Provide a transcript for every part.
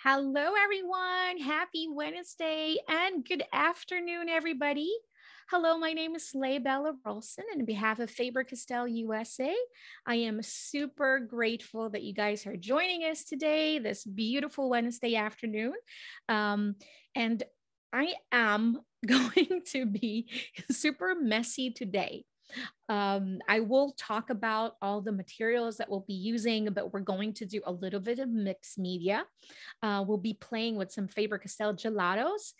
Hello, everyone. Happy Wednesday and good afternoon, everybody. Hello, my name is Bella Rolson, and on behalf of Faber-Castell USA, I am super grateful that you guys are joining us today, this beautiful Wednesday afternoon. And I am going to be super messy today. I will talk about all the materials that we'll be using, but we're going to do a little bit of mixed media. We'll be playing with some Faber-Castell Gelatos.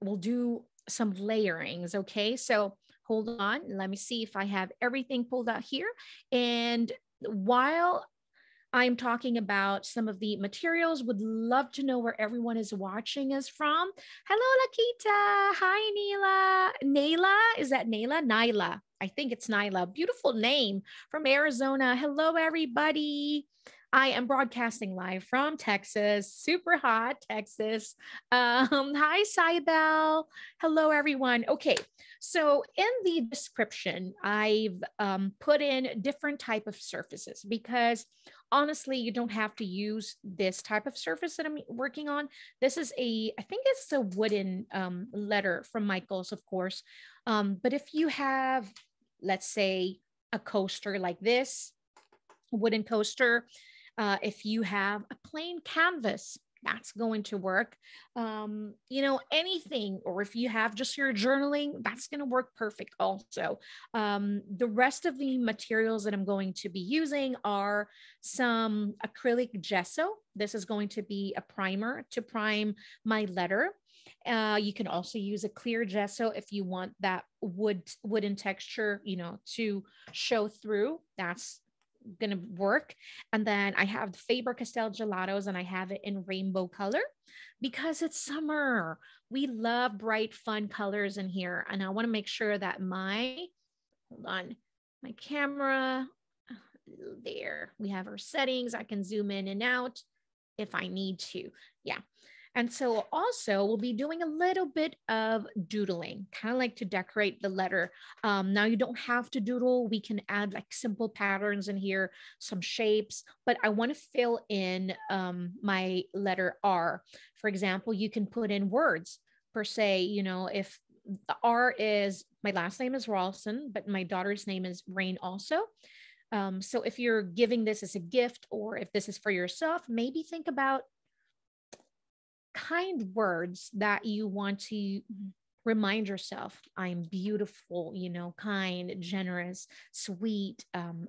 We'll do some layerings, okay? So hold on, let me see if I have everything pulled out here. And while I'm talking about some of the materials, would love to know where everyone is watching us from. Hello, Lakita. Hi, Neela. Naila, is that Naila? Nyla. I think it's Nyla. Beautiful name from Arizona. Hello, everybody. I am broadcasting live from Texas, super hot Texas. Hi, Cybel. Hello, everyone. Okay, so in the description, I've put in different type of surfaces because honestly, you don't have to use this type of surface that I'm working on. This is I think it's a wooden letter from Michaels, of course. But if you have, let's say, a coaster like this, wooden coaster, if you have a plain canvas, that's going to work. Anything, or if you have just your journaling, that's going to work perfect also. The rest of the materials that I'm going to be using are some acrylic gesso. This is going to be a primer to prime my letter. You can also use a clear gesso if you want that wooden texture, to show through. That's gonna work. And then I have the Faber-Castell Gelatos, and I have it in rainbow color because it's summer. We love bright, fun colors in here. And I want to make sure that my camera, there, we have our settings. I can zoom in and out if I need to. Yeah. And so also we'll be doing a little bit of doodling, kind of like to decorate the letter. Now you don't have to doodle. We can add like simple patterns in here, some shapes, but I want to fill in my letter R. For example, you can put in words per se, if the R is, my last name is Ralston, but my daughter's name is Rain also. So if you're giving this as a gift, or if this is for yourself, maybe think about kind words that you want to remind yourself. I'm beautiful, kind, generous, sweet,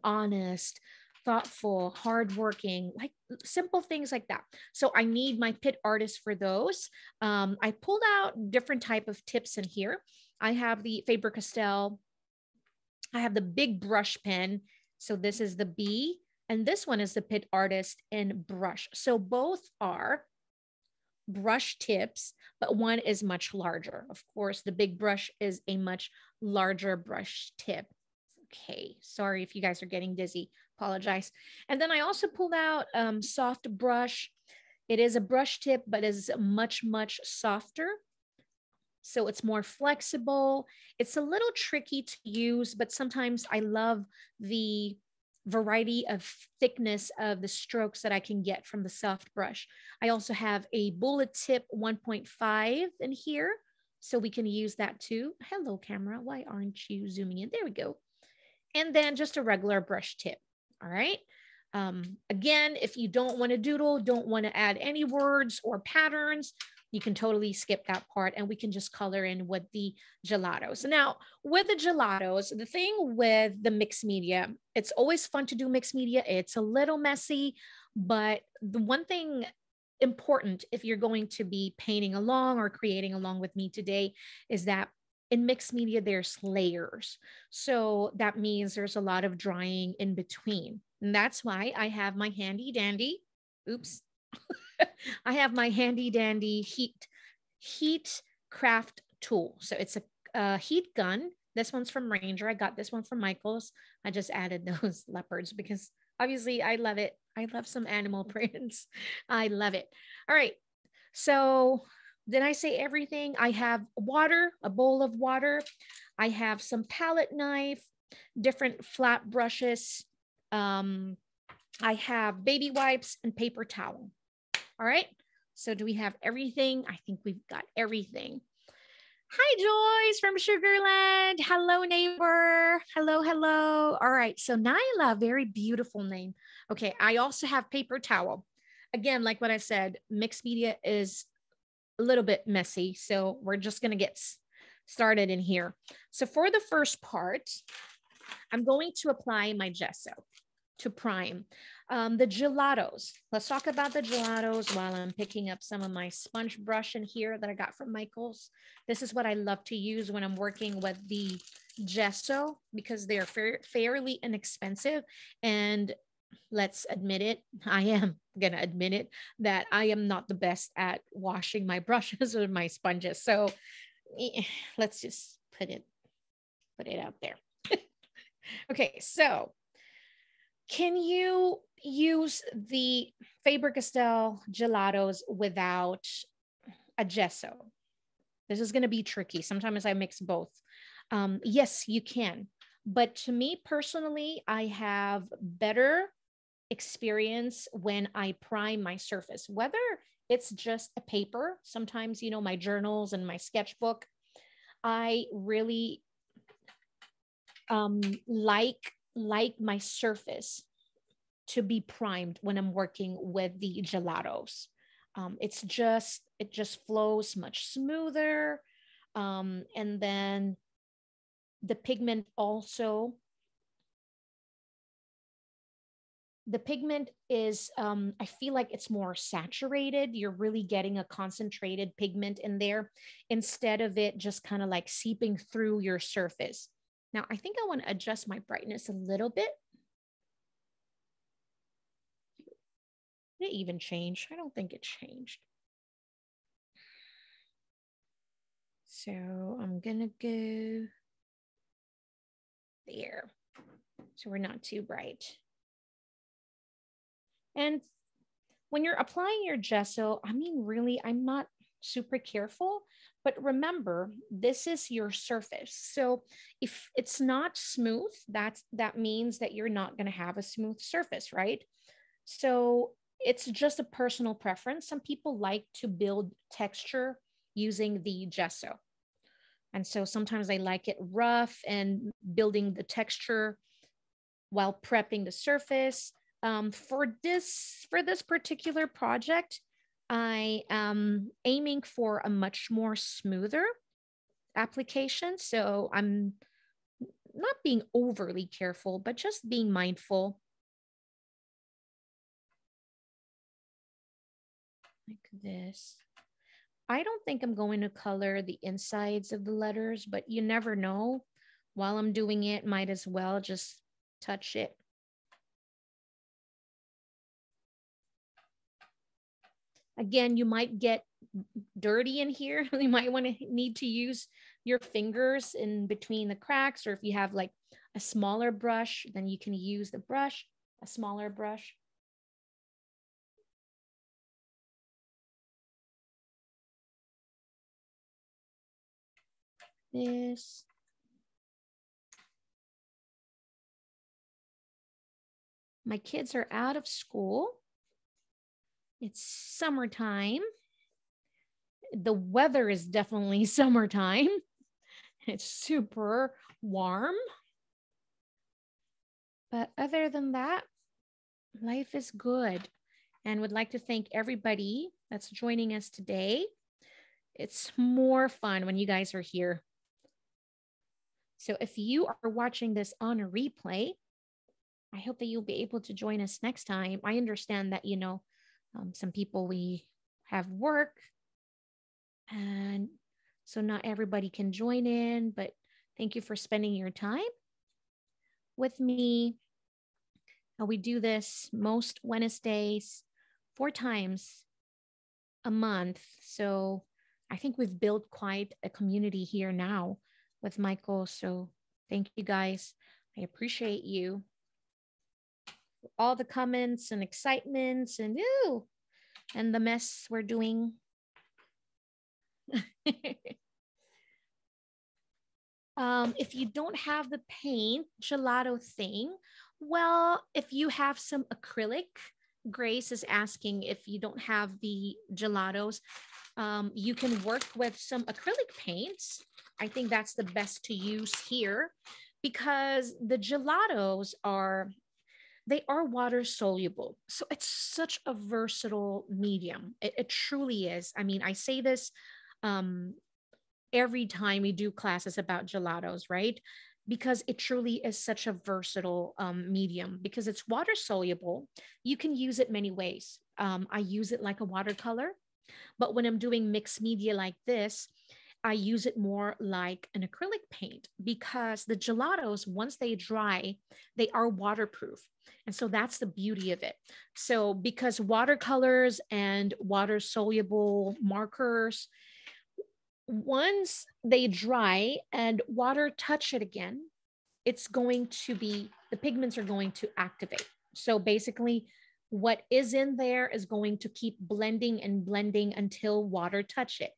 honest, thoughtful, hardworking, like simple things like that. So I need my PITT artist for those. I pulled out different type of tips in here. I have the Faber-Castell. I have the big brush pen. So this is the B, and this one is the PITT artist in brush. So both are brush tips, but one is much larger. Of course, the big brush is a much larger brush tip. Okay, sorry if you guys are getting dizzy, apologize. And then I also pulled out soft brush. It is a brush tip, but is much, much softer. So it's more flexible. It's a little tricky to use, but sometimes I love the variety of thickness of the strokes that I can get from the soft brush. I also have a bullet tip 1.5 in here, so we can use that too. Hello, camera. Why aren't you zooming in? There we go. And then just a regular brush tip. All right. Again, if you don't want to doodle, don't want to add any words or patterns, you can totally skip that part, and we can just color in with the gelatos. Now, with the gelatos, the thing with the mixed media, it's always fun to do mixed media. It's a little messy, but the one thing important if you're going to be painting along or creating along with me today is that in mixed media, there's layers. So that means there's a lot of drying in between. And that's why I have my handy dandy, oops, I have my handy dandy heat craft tool. So it's a heat gun. This one's from Ranger. I got this one from Michaels. I just added those leopards because obviously I love it. I love some animal prints. I love it. All right. So did I say everything? I have water, a bowl of water. I have some palette knife, different flat brushes. I have baby wipes and paper towel. All right. So do we have everything? I think we've got everything. Hi, Joyce from Sugarland. Hello, neighbor. Hello, hello. All right. So Nyla, very beautiful name. Okay. I also have paper towel. Again, like what I said, mixed media is a little bit messy. So we're just going to get started in here. So for the first part, I'm going to apply my gesso to prime. The gelatos. Let's talk about the gelatos while I'm picking up some of my sponge brush in here that I got from Michael's. This is what I love to use when I'm working with the gesso because they're fairly inexpensive. And let's admit it, I am going to admit it, that I am not the best at washing my brushes or my sponges. So let's just put it out there. Okay, so can you use the Faber-Castell Gelatos without a gesso? This is going to be tricky. Sometimes I mix both. Yes, you can. But to me personally, I have better experience when I prime my surface, whether it's just a paper. Sometimes, you know, my journals and my sketchbook, I really like my surface to be primed when I'm working with the gelatos. It just flows much smoother. And then the pigment also, the pigment is, I feel like it's more saturated. You're really getting a concentrated pigment in there instead of it just kind of like seeping through your surface. Now, I think I want to adjust my brightness a little bit. Did it even change? I don't think it changed. So I'm going to go there. So we're not too bright. And when you're applying your gesso, I mean, really, I'm not super careful, but remember, this is your surface. So if it's not smooth, that means that you're not going to have a smooth surface, right? So it's just a personal preference. Some people like to build texture using the gesso. And so sometimes I like it rough and building the texture while prepping the surface. For this particular project, I am aiming for a much more smoother application. So I'm not being overly careful, but just being mindful. Like this. I don't think I'm going to color the insides of the letters, but you never know. While I'm doing it, might as well just touch it. Again, you might get dirty in here. You might need to use your fingers in between the cracks, or if you have like a smaller brush, then you can use the brush, a smaller brush. This. My kids are out of school. It's summertime. The weather is definitely summertime. It's super warm. But other than that, life is good. And would like to thank everybody that's joining us today. It's more fun when you guys are here. So if you are watching this on a replay, I hope that you'll be able to join us next time. I understand that, you know, some people, we have work, and so not everybody can join in, but thank you for spending your time with me. We do this most Wednesdays, 4 times a month. So I think we've built quite a community here now with Michael. So thank you guys. I appreciate you. All the comments and excitements and the mess we're doing. If you don't have the paint gelato thing, well, if you have some acrylic, Grace is asking if you don't have the gelatos, you can work with some acrylic paints. I think that's the best to use here because the gelatos are, they are water soluble. So it's such a versatile medium. It truly is. I mean, I say this um, every time we do classes about gelatos, right? Because it truly is such a versatile medium because it's water soluble. You can use it many ways. I use it like a watercolor, but when I'm doing mixed media like this, I use it more like an acrylic paint because the gelatos, once they dry, they are waterproof. And so that's the beauty of it. So because watercolors and water soluble markers, once they dry and water touch it again, it's going to be, the pigments are going to activate. So basically, what is in there is going to keep blending and blending until water touch it.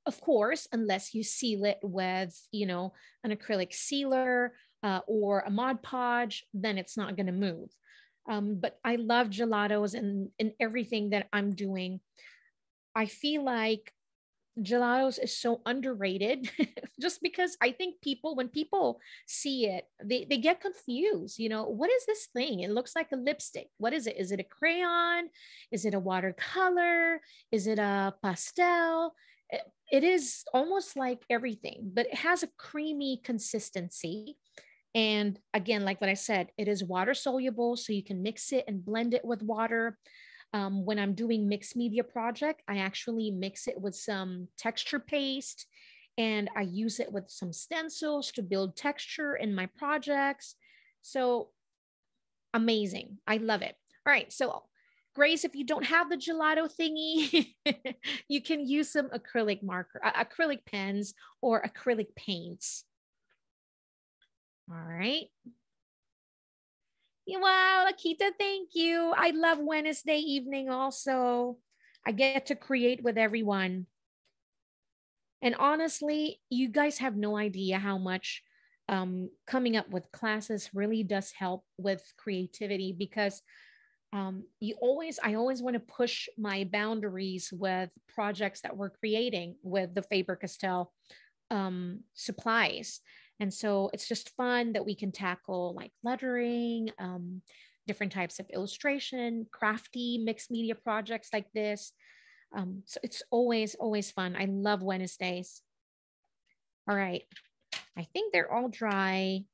Of course, unless you seal it with, you know, an acrylic sealer or a Mod Podge, then it's not going to move. But I love gelatos and everything that I'm doing. I feel like gelatos is so underrated just because I think people, when people see it, they get confused. You know, what is this thing? It looks like a lipstick. What is it? Is it a crayon? Is it a watercolor? Is it a pastel? It is almost like everything, but it has a creamy consistency. And again, like what I said, it is water soluble, so you can mix it and blend it with water. When I'm doing mixed media project, I actually mix it with some texture paste and I use it with some stencils to build texture in my projects. So amazing. I love it. All right. So Grace, if you don't have the gelato thingy, you can use some acrylic marker, acrylic pens or acrylic paints. All right. Wow, Akita, thank you. I love Wednesday evening also. I get to create with everyone. And honestly, you guys have no idea how much coming up with classes really does help with creativity because I always want to push my boundaries with projects that we're creating with the Faber-Castell supplies. And so it's just fun that we can tackle like lettering, different types of illustration, crafty mixed media projects like this. So it's always, always fun. I love Wednesdays. All right. I think they're all dry.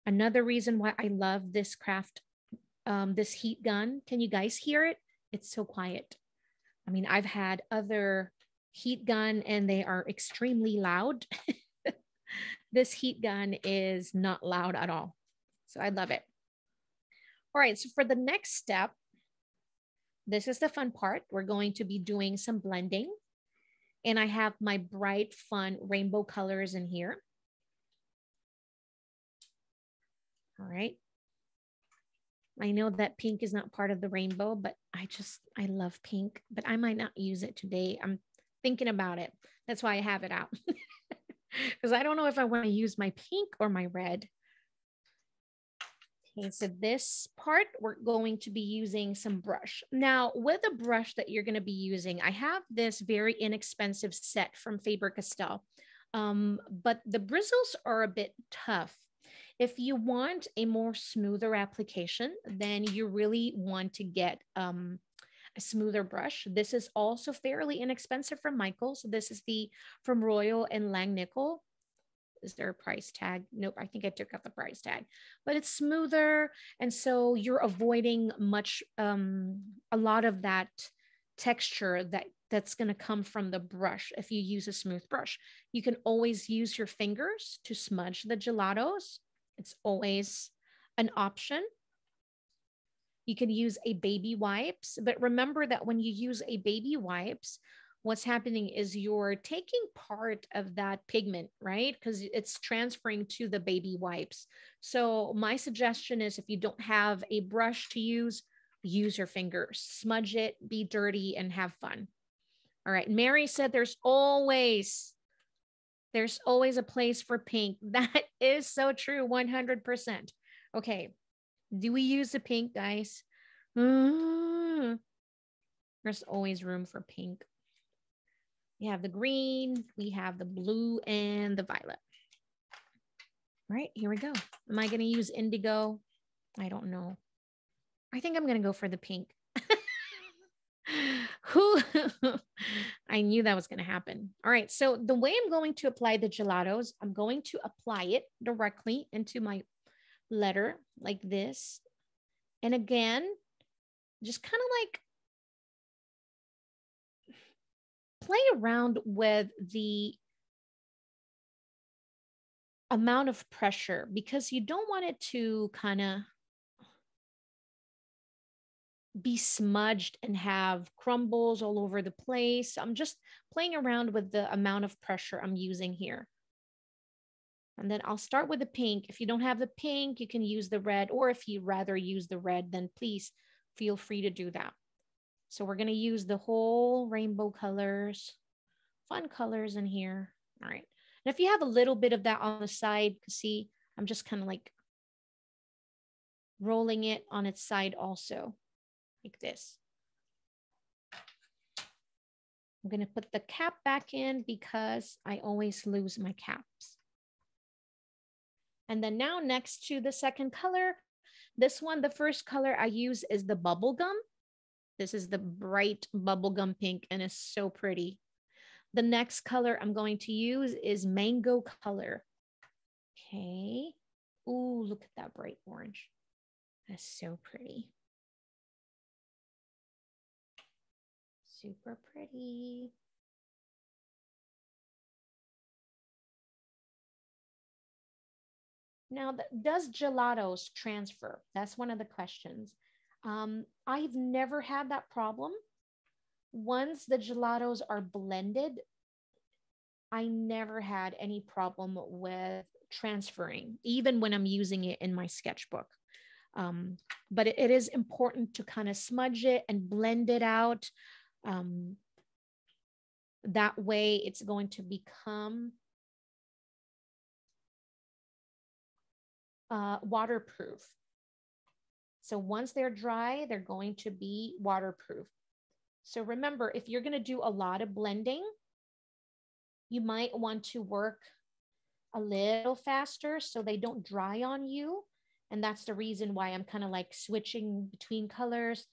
Another reason why I love this craft, this heat gun. Can you guys hear it? It's so quiet. I mean, I've had other heat gun and they are extremely loud. This heat gun is not loud at all. So I love it. All right, so for the next step, this is the fun part. We're going to be doing some blending. And I have my bright, fun rainbow colors in here. All right. I know that pink is not part of the rainbow, but I love pink, but I might not use it today. I'm thinking about it. That's why I have it out. Because I don't know if I want to use my pink or my red. Okay, so this part, we're going to be using some brush. Now, with the brush that you're going to be using, I have this very inexpensive set from Faber-Castell, but the bristles are a bit tough. If you want a more smoother application, then you really want to get a smoother brush. This is also fairly inexpensive from Michaels. This is from Royal and Langnickel. Is there a price tag? Nope, I think I took out the price tag, but it's smoother. And so you're avoiding a lot of that texture that's going to come from the brush. If you use a smooth brush, you can always use your fingers to smudge the gelatos. It's always an option. You can use a baby wipes, but remember that when you use a baby wipes, what's happening is you're taking part of that pigment, right? Because it's transferring to the baby wipes. So my suggestion is if you don't have a brush to use your fingers, smudge it, be dirty, and have fun. All right. Mary said there's always a place for pink. That is so true, 100%. Okay. Do we use the pink, guys? There's always room for pink. We have the green, we have the blue, and the violet. All right, here we go. Am I going to use indigo? I don't know. I think I'm going to go for the pink. Who? I knew that was going to happen. All right, so the way I'm going to apply the gelatos, I'm going to apply it directly into my letter like this. And again, just kind of like play around with the amount of pressure because you don't want it to kind of be smudged and have crumbles all over the place. I'm just playing around with the amount of pressure I'm using here. And then I'll start with the pink. If you don't have the pink, you can use the red, or if you rather use the red, then please feel free to do that. So we're going to use the whole rainbow colors, fun colors in here. All right. And if you have a little bit of that on the side, see, I'm just kind of like rolling it on its side also, like this. I'm going to put the cap back in because I always lose my caps. And then now next to the second color, this one, the first color I use is the bubblegum. This is the bright bubblegum pink and it's so pretty. The next color I'm going to use is mango color. Okay. Ooh, look at that bright orange. That's so pretty. Super pretty. Now, does gelatos transfer? That's one of the questions. I've never had that problem. Once the gelatos are blended, I never had any problem with transferring, even when I'm using it in my sketchbook. But it is important to kind of smudge it and blend it out. That way it's going to become waterproof. So once they're dry, they're going to be waterproof. So remember, if you're going to do a lot of blending, you might want to work a little faster so they don't dry on you. And that's the reason why I'm kind of like switching between colors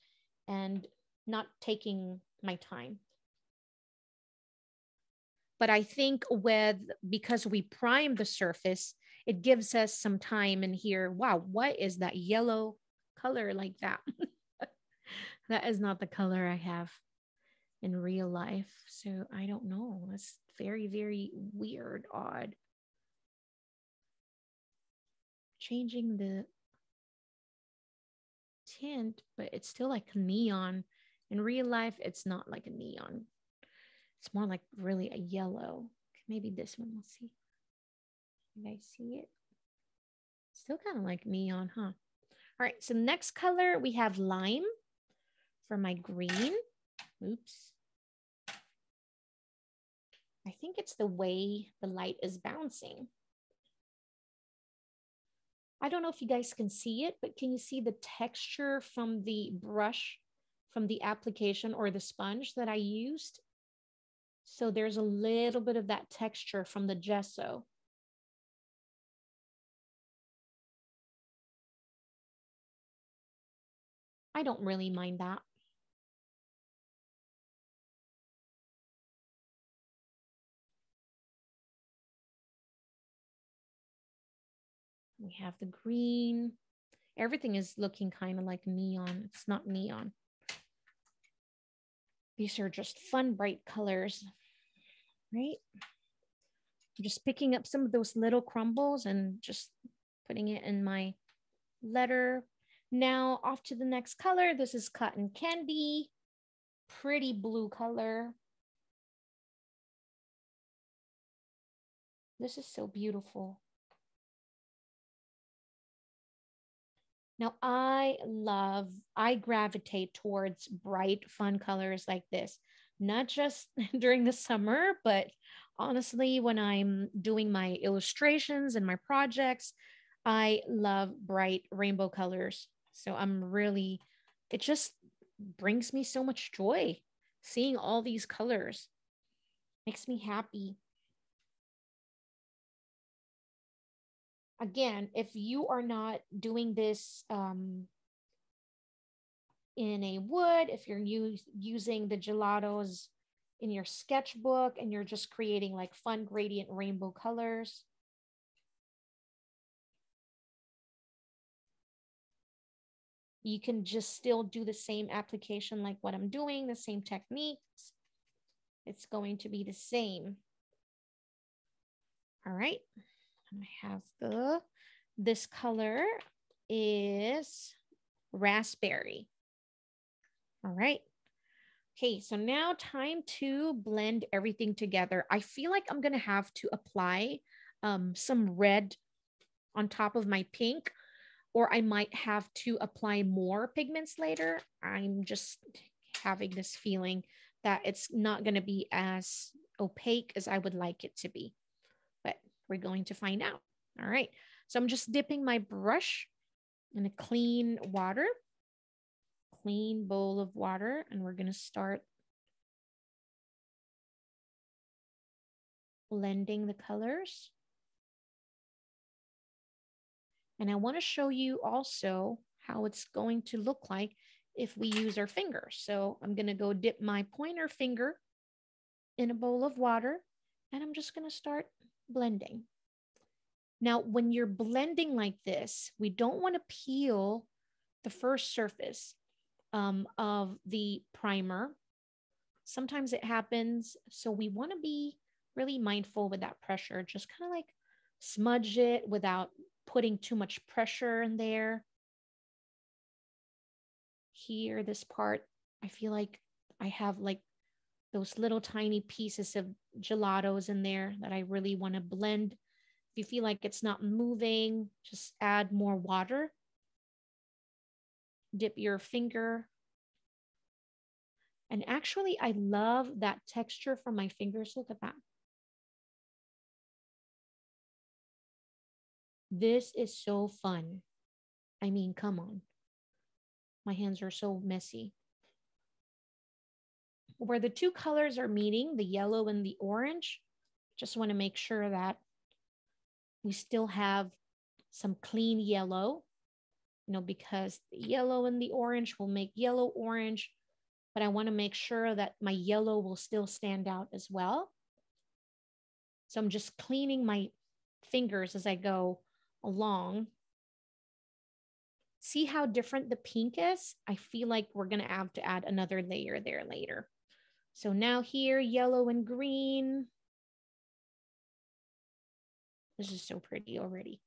and not taking my time. But I think because we prime the surface, it gives us some time in here. Wow, what is that yellow color like that? That is not the color I have in real life. So I don't know. That's very, very weird, odd. Changing the tint, but it's still like neon. In real life, it's not like a neon. It's more like really a yellow. Maybe this one, we'll see. You guys see it? Still kind of like neon, huh? All right, so next color, we have lime for my green. Oops. I think it's the way the light is bouncing. I don't know if you guys can see it, but can you see the texture from the brush, from the application or the sponge that I used? So there's a little bit of that texture from the gesso. I don't really mind that. We have the green. Everything is looking kind of like neon. It's not neon. These are just fun, bright colors, right? I'm just picking up some of those little crumbles and just putting it in my letter. Now off to the next color. This is cotton candy, pretty blue color. This is so beautiful. Now I gravitate towards bright, fun colors like this, not just during the summer, but honestly, when I'm doing my illustrations and my projects, I love bright rainbow colors. So it just brings me so much joy seeing all these colors. Makes me happy. Again, if you are not doing this in a wood, if you're using the gelatos in your sketchbook and you're just creating like fun gradient rainbow colors, you can just still do the same application like what I'm doing, the same techniques. It's going to be the same. All right. I have this color is raspberry. All right. Okay, so now time to blend everything together. I feel like I'm going to have to apply some red on top of my pink, or I might have to apply more pigments later. I'm just having this feeling that it's not going to be as opaque as I would like it to be, but we're going to find out. All right, so I'm just dipping my brush in a clean bowl of water, and we're going to start blending the colors. And I want to show you also how it's going to look like if we use our fingers. So I'm going to go dip my pointer finger in a bowl of water, and I'm just going to start blending. Now, when you're blending like this, we don't want to peel the first surface of the primer. Sometimes it happens. So we want to be really mindful with that pressure. Just kind of like smudge it without putting too much pressure in there. Here, this part, I feel like I have like those little tiny pieces of gelatos in there that I really want to blend. If you feel like it's not moving, just add more water. Dip your finger. And actually, I love that texture from my fingers. Look at that. This is so fun. I mean, come on. My hands are so messy. Where the two colors are meeting, the yellow and the orange, just want to make sure that we still have some clean yellow, because the yellow and the orange will make yellow orange, but I want to make sure that my yellow will still stand out as well. So I'm just cleaning my fingers as I go along. See how different the pink is? I feel like we're going to have to add another layer there later. So now here, yellow and green. This is so pretty already.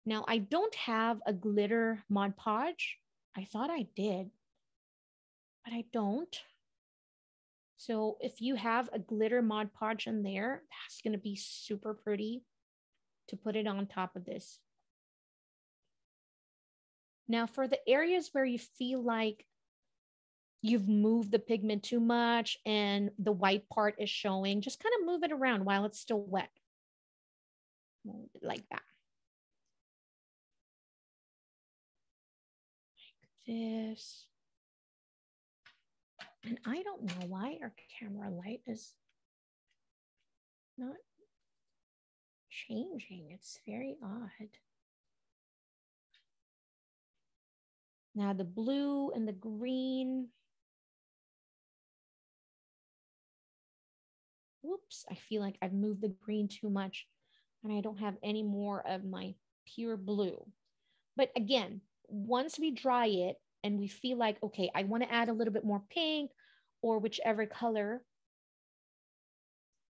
Now, I don't have a glitter Mod Podge. I thought I did, but I don't. So if you have a glitter Mod Podge in there, that's going to be super pretty to put it on top of this. Now, for the areas where you feel like you've moved the pigment too much and the white part is showing, just kind of move it around while it's still wet. Like that. Like this. And I don't know why our camera light is not changing. It's very odd. Now the blue and the green. Whoops, I feel like I've moved the green too much and I don't have any more of my pure blue. But again, once we dry it and we feel like, okay, I want to add a little bit more pink or whichever color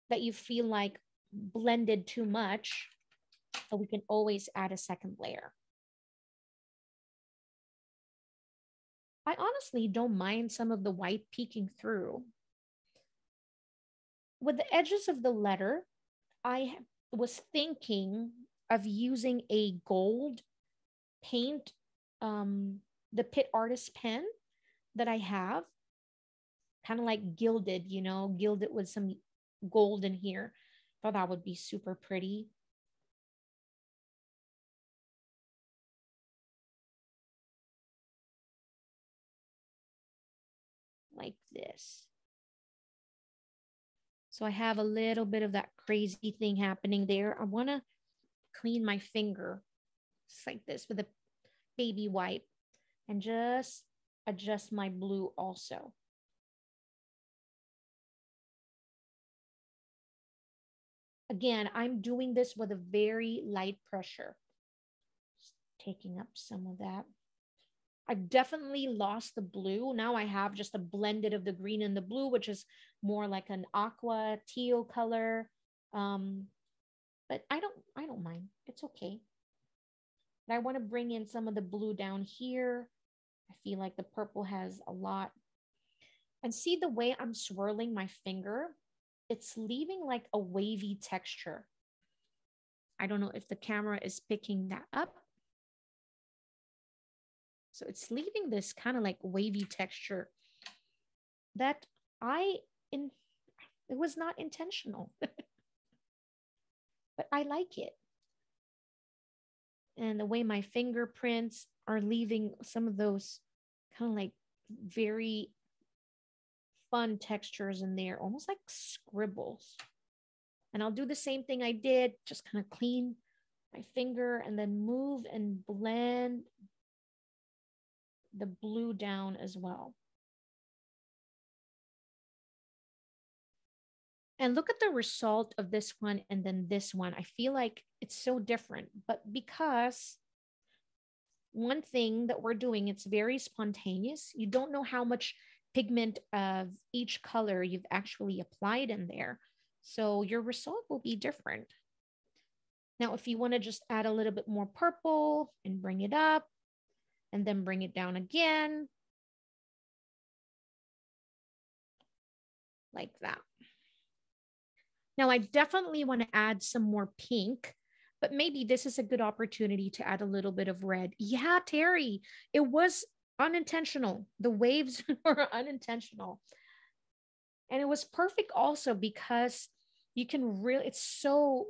that you feel like blended too much, so we can always add a second layer. I honestly don't mind some of the white peeking through. With the edges of the letter, I was thinking of using a gold paint, the PITT Artist pen that I have, kind of like gilded, gilded with some gold in here. Thought that would be super pretty. like this. So I have a little bit of that crazy thing happening there. I want to clean my finger just like this with a baby wipe and just adjust my blue also. Again, I'm doing this with a very light pressure. Just taking up some of that. I've definitely lost the blue. Now I have just a blended of the green and the blue, which is more like an aqua teal color. But I don't mind. It's okay. But I want to bring in some of the blue down here. I feel like the purple has a lot. And see the way I'm swirling my finger? It's leaving like a wavy texture. I don't know if the camera is picking that up. So it's leaving this kind of like wavy texture that it was not intentional, but I like it. And the way my fingerprints are leaving some of those kind of like very fun textures in there, almost like scribbles. And I'll do the same thing I did, just kind of clean my finger and then move and blend the blue down as well. And look at the result of this one and then this one. I feel like it's so different, but because one thing that we're doing, it's very spontaneous. You don't know how much pigment of each color you've actually applied in there. So your result will be different. Now, if you want to just add a little bit more purple and bring it up and then bring it down again, like that. Now, I definitely want to add some more pink, but maybe this is a good opportunity to add a little bit of red. Yeah, Terry, it was unintentional. The waves were unintentional. And it was perfect also because you can really, it's so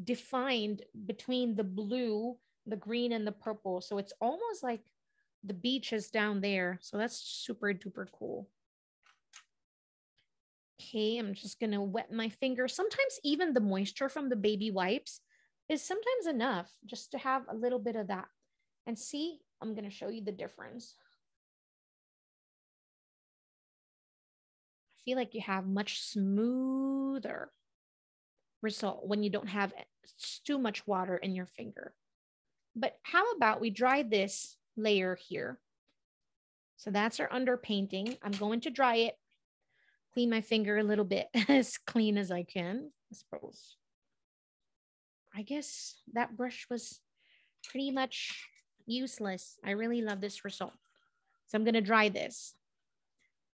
defined between the blue, the green, and the purple. So it's almost like the beach is down there. So that's super duper cool. Okay, I'm just gonna wet my finger. Sometimes even the moisture from the baby wipes is sometimes enough just to have a little bit of that. And see, I'm gonna show you the difference. I feel like you have much smoother result when you don't have too much water in your finger. But how about we dry this layer here? So that's our underpainting. I'm going to dry it, clean my finger a little bit as clean as I can, I suppose. I guess that brush was pretty much useless. I really love this result. So I'm going to dry this.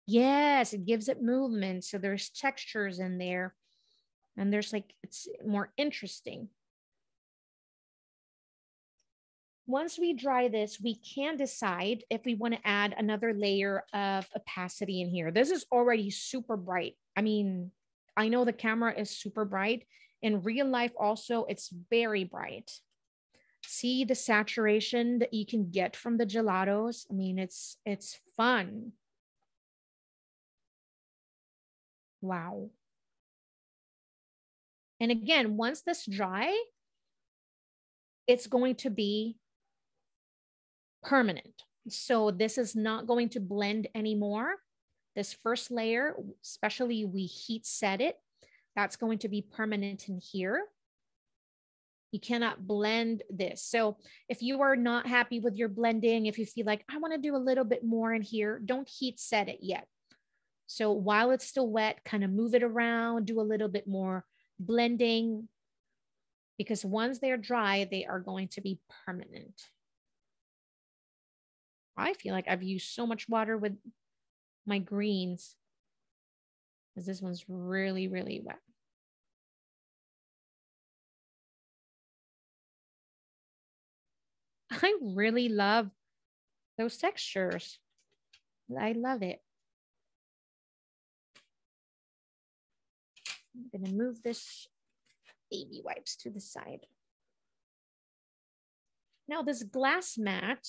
Yes, it gives it movement. So there's textures in there and there's like, it's more interesting. Once we dry this, we can decide if we want to add another layer of opacity in here. This is already super bright. I mean, I know the camera is super bright. In real life also, it's very bright. See the saturation that you can get from the gelatos? I mean, it's fun. Wow. And again, once this dry, it's going to be permanent. So this is not going to blend anymore. This first layer, especially we heat set it, that's going to be permanent in here. You cannot blend this. So if you are not happy with your blending, if you feel like I want to do a little bit more in here, don't heat set it yet. So while it's still wet, kind of move it around, do a little bit more blending, because once they're dry, they are going to be permanent. I feel like I've used so much water with my greens because this one's really, really wet. I really love those textures. I love it. I'm going to move this baby wipes to the side. Now this glass mat,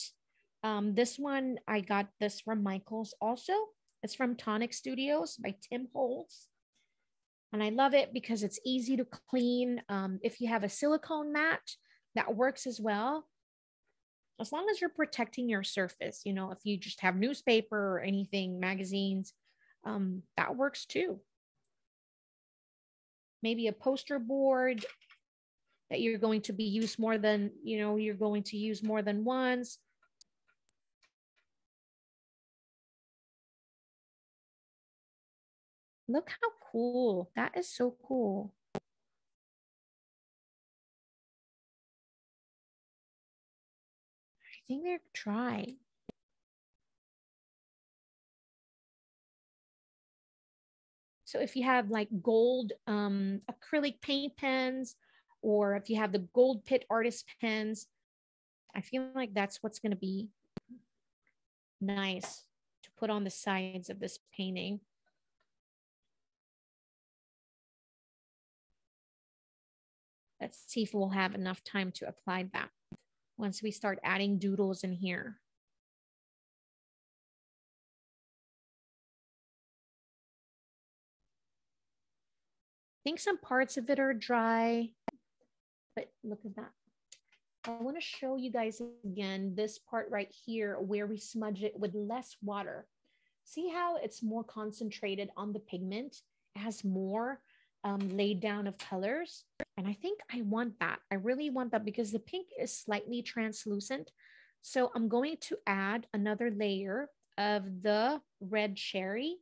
this one, I got this from Michael's also. It's from Tonic Studios by Tim Holtz. And I love it because it's easy to clean. If you have a silicone mat, that works as well. As long as you're protecting your surface, you know, if you just have newspaper or anything, magazines, that works too. Maybe a poster board that you're going to be used more than, you know, you're going to use more than once. Look how cool. That is so cool. I think they're dry. So if you have like gold acrylic paint pens, or if you have the gold PITT artist pens, I feel like that's what's going to be nice to put on the sides of this painting. Let's see if we'll have enough time to apply that once we start adding doodles in here. I think some parts of it are dry, but look at that. I want to show you guys again this part right here where we smudge it with less water. See how it's more concentrated on the pigment? It has more laid down of colors. And I think I want that. I really want that because the pink is slightly translucent. So I'm going to add another layer of the red cherry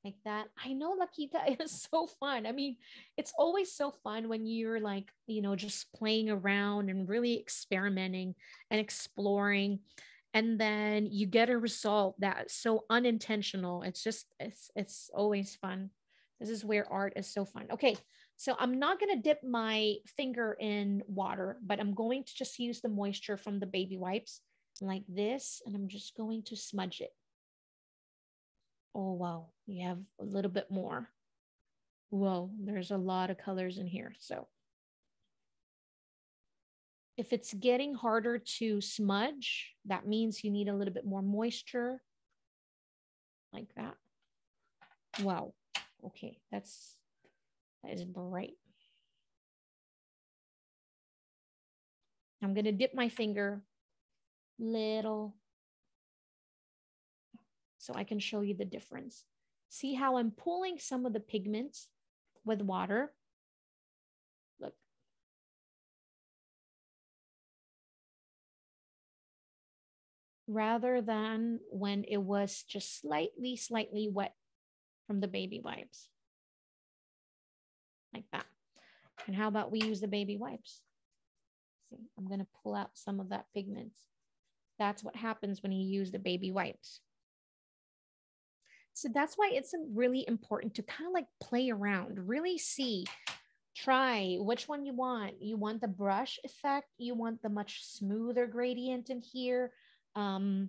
like that. I know, Lakita, it is so fun. I mean, it's always so fun when you're like, you know, just playing around and really experimenting and exploring. And then you get a result that's so unintentional. It's just, it's always fun. This is where art is so fun. Okay, so I'm not going to dip my finger in water, but I'm going to just use the moisture from the baby wipes like this. And I'm just going to smudge it. Oh, wow. You have a little bit more. Whoa, there's a lot of colors in here. So if it's getting harder to smudge, that means you need a little bit more moisture like that. Wow. Okay, that is bright. I'm going to dip my finger little so I can show you the difference. See how I'm pulling some of the pigments with water? Look. Rather than when it was just slightly wet from the baby wipes. Like that. And how about we use the baby wipes? See, I'm going to pull out some of that pigment. That's what happens when you use the baby wipes. So that's why it's really important to kind of like play around, really see, try which one you want. You want the brush effect. You want the much smoother gradient in here. You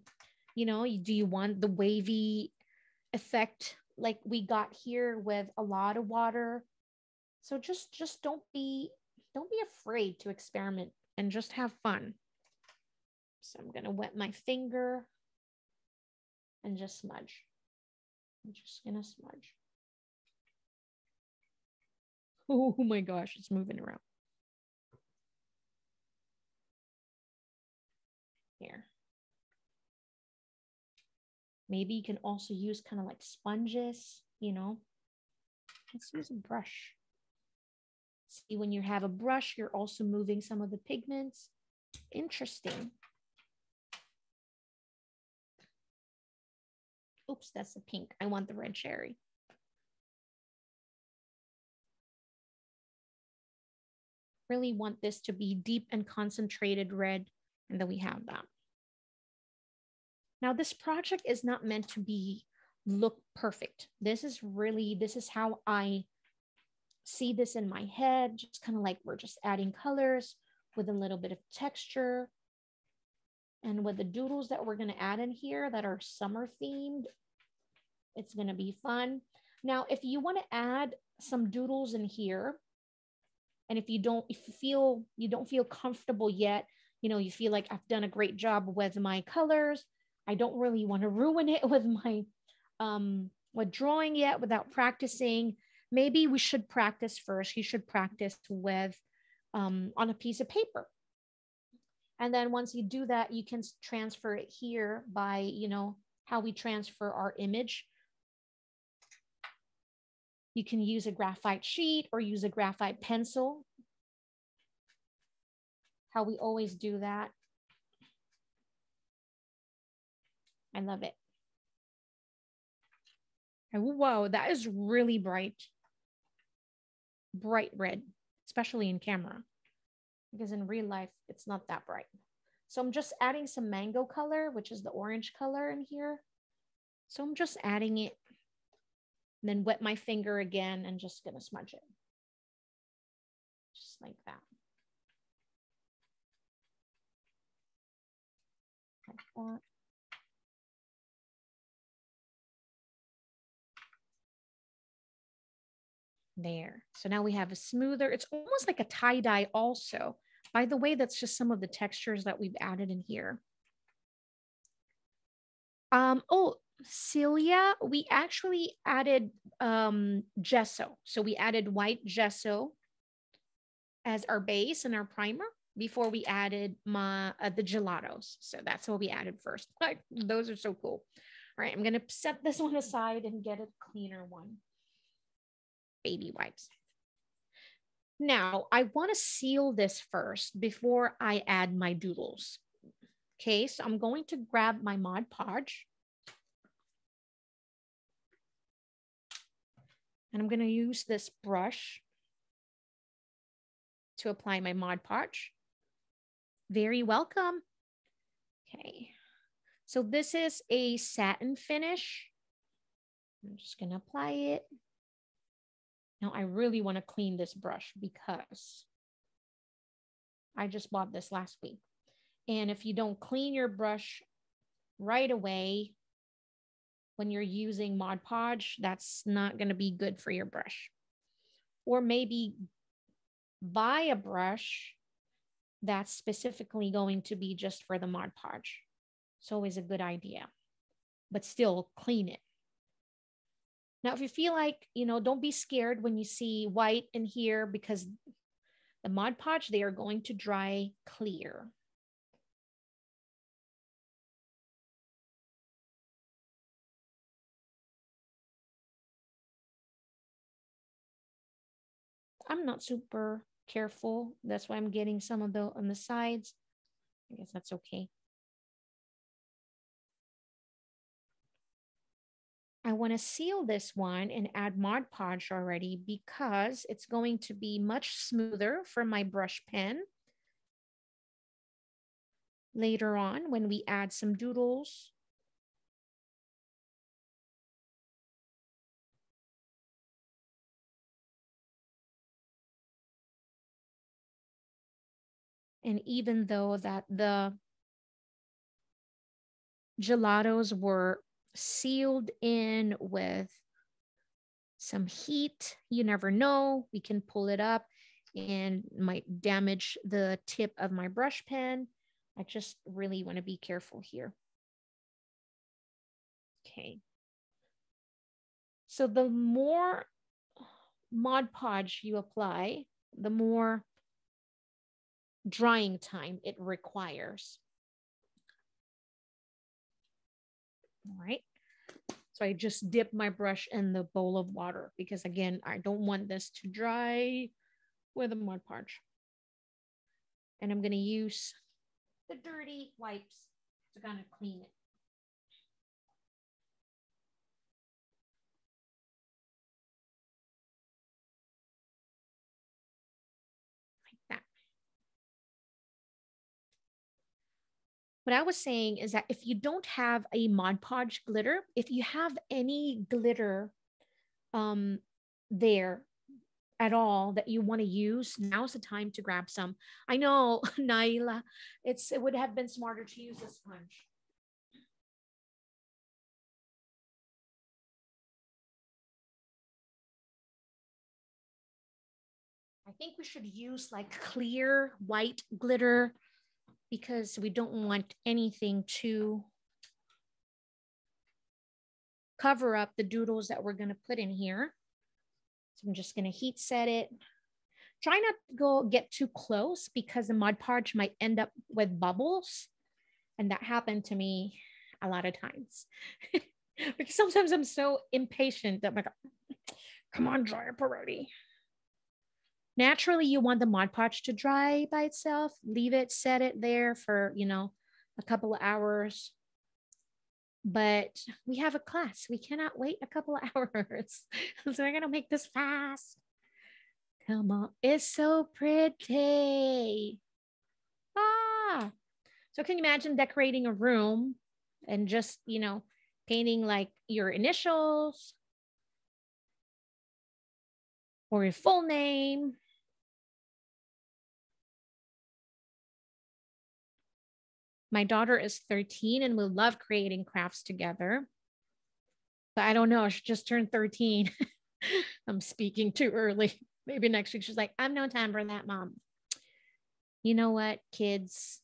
know, do you want the wavy effect like we got here with a lot of water? So just don't be afraid to experiment and just have fun. So I'm going to wet my finger and just smudge. I'm just going to smudge. Oh my gosh, it's moving around. Here. Maybe you can also use kind of like sponges, you know. Let's use a brush. See, when you have a brush, you're also moving some of the pigments. Interesting. Oops, that's the pink. I want the red cherry. Really want this to be deep and concentrated red, and then we have that. Now, this project is not meant to look perfect. This is how I see this in my head, just kind of like we're just adding colors with a little bit of texture. And with the doodles that we're going to add in here that are summer themed, it's going to be fun. Now, if you want to add some doodles in here, and if you don't feel comfortable yet, you know, you feel like I've done a great job with my colors, I don't really want to ruin it with my with drawing yet, without practicing, maybe we should practice first. You should practice with on a piece of paper. And then once you do that, you can transfer it here by, you know, how we transfer our image. You can use a graphite sheet or use a graphite pencil. How we always do that. I love it. And whoa, that is really bright. Bright red, especially in camera, because in real life, it's not that bright. So I'm just adding some mango color, which is the orange color in here. So I'm just adding it, and then wet my finger again and just gonna smudge it. Just like that. Like that. There. So now we have a smoother, it's almost like a tie-dye also. By the way, that's just some of the textures that we've added in here. Oh, Celia, we actually added gesso. So we added white gesso as our base and our primer before we added the gelatos. So that's what we added first. Those are so cool. All right, I'm gonna set this one aside and get a cleaner one. Baby wipes. Now, I want to seal this first before I add my doodles. Okay, so I'm going to grab my Modpodge. And I'm going to use this brush to apply my Modpodge. Very welcome. Okay, so this is a satin finish. I'm just going to apply it. Now I really want to clean this brush because I just bought this last week. And if you don't clean your brush right away when you're using Modpodge, that's not going to be good for your brush. Or maybe buy a brush that's specifically going to be just for the Modpodge. It's always a good idea, but still clean it. Now, if you feel like, you know, don't be scared when you see white in here because the Modpodge, they are going to dry clear. I'm not super careful. That's why I'm getting some of the on the sides. I guess that's okay. I want to seal this one and add Modpodge already because it's going to be much smoother for my brush pen later on when we add some doodles. And even though that the gelatos were sealed in with some heat, you never know, we can pull it up and might damage the tip of my brush pen. I just really want to be careful here. Okay. So the more Modpodge you apply, the more drying time it requires. All right. So I just dip my brush in the bowl of water because again, I don't want this to dry with a Modpodge. And I'm going to use the dirty wipes to kind of clean it. Like that. What I was saying is that if you don't have a Modpodge glitter, if you have any glitter there at all that you want to use, now's the time to grab some. I know, Naila, it would have been smarter to use a sponge. I think we should use like clear white glitter because we don't want anything too cover up the doodles that we're going to put in here. So I'm just going to heat set it. Try not to get too close because the Mod Podge might end up with bubbles. And that happened to me a lot of times. Because sometimes I'm so impatient that I'm like, come on, dry up already. Naturally, you want the Mod Podge to dry by itself. Leave it, set it there for, a couple of hours. But we have a class. We cannot wait a couple of hours. So we're going to make this fast. Come on. It's so pretty. So can you imagine decorating a room and just, painting like your initials or your full name? My daughter is 13 and we love creating crafts together. But I don't know. She just turned 13. I'm speaking too early. Maybe next week she's like, I'm no time for that, Mom. You know what, kids